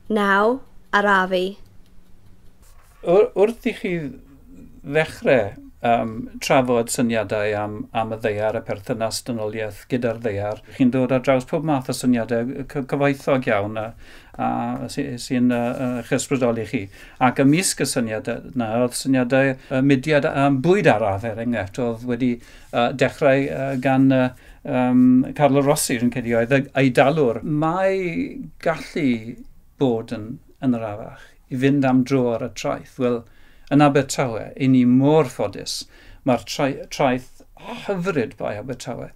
Naw, arafu. Wrth i chi ddechrau trafod syniadau am y ddaear, y perthynas dynoliaeth gyda'r ddaear, chi'n dod ar draws pob math o syniadau cyfoethog iawn sy'n chysbrydoli chi. Ac ymysg y syniadau yna, oedd syniadau mudiad bwyd araf enghraifft, oedd wedi dechrau gan Carlo Rossi, yn cedi oedd Eidalwr. Mae gallu bod yn yr arach i fynd am dro ar y traeth. Wel, yn Abertawe, i ni mor ffodus, mae'r traeth hyfryd bai Abertawe.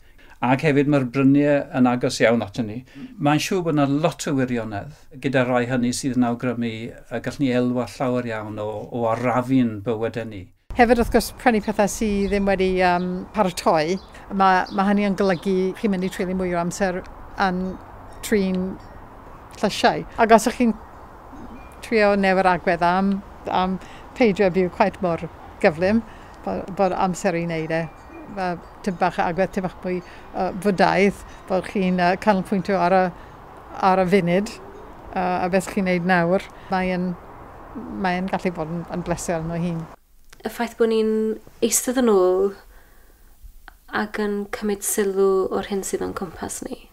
Ac hefyd mae'r bryniau yn agos iawn at ni. Mae'n siŵr bod yna lot o wirionedd gyda rai hynny sydd yn awgrymu a gallwn ni elwa llawer iawn o arafu'n bywydau ni. Hefyd wrth gwrs prynu pethau sydd ddim wedi paratoi, mae hynny yn golygu chi'n mynd i treulio mwy o amser yn trin llysiau. Ac os ych chi'n trio newydd agwedd am peidio byw quite mor gyflym, bod amser i wneud e. Tym bach agwedd, tym bach mwy fwdaidd, bod chi'n canolbwyntio ar y funud, a beth chi'n wneud nawr. Mae'n gallu bod yn bleser yn o hun. Y ffaith bod ni'n eistedd yn ôl ac yn cymryd sylw o'r hyn sydd o'n cwmpas ni.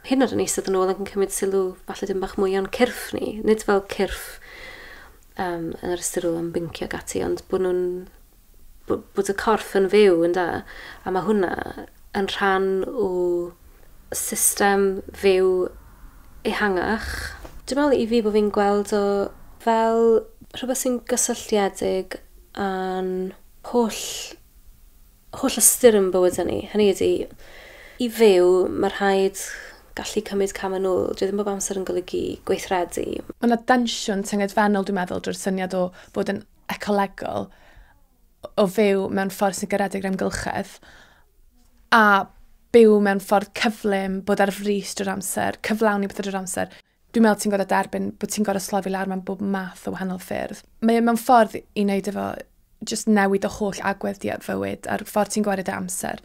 Hyn oed yn eistedd yn ôl ac yn cymryd sylw falle dim bach mwy o'n cyrff ni. Nid fel cyrff yn yr ystyr o ymbyncio ag ati, ond bod y corff yn fyw yn da. A mae hwnna yn rhan o system fyw ehangach. Dwi'n meddwl i fi bod fi'n gweld o fel rhywbeth sy'n gysylltiedig a'n holl ystyr yn bywyd ni. Hynny ydy, i fyw mae rhaid gallu cymryd cam yn ôl. Dwi ddim bob amser yn golygu gweithredu. Mae yna densiwn tyngedfennol, dwi'n meddwl, drwy'r syniad o bod yn ecolegol, o fyw mewn ffordd sy'n garedig amgylchedd, a byw mewn ffordd cyflym, bod ar frys drwy'r amser, cyflawni beth drwy'r amser. Dwi'n meddwl ti'n gorfod derbyn bod ti'n gorfod slofi lawr mewn bob math o wahanol ffyrdd. Mae mewn ffordd i wneud efo just newid o holl agwedd di ar fywyd, a'r ffordd ti'n gwared y amser.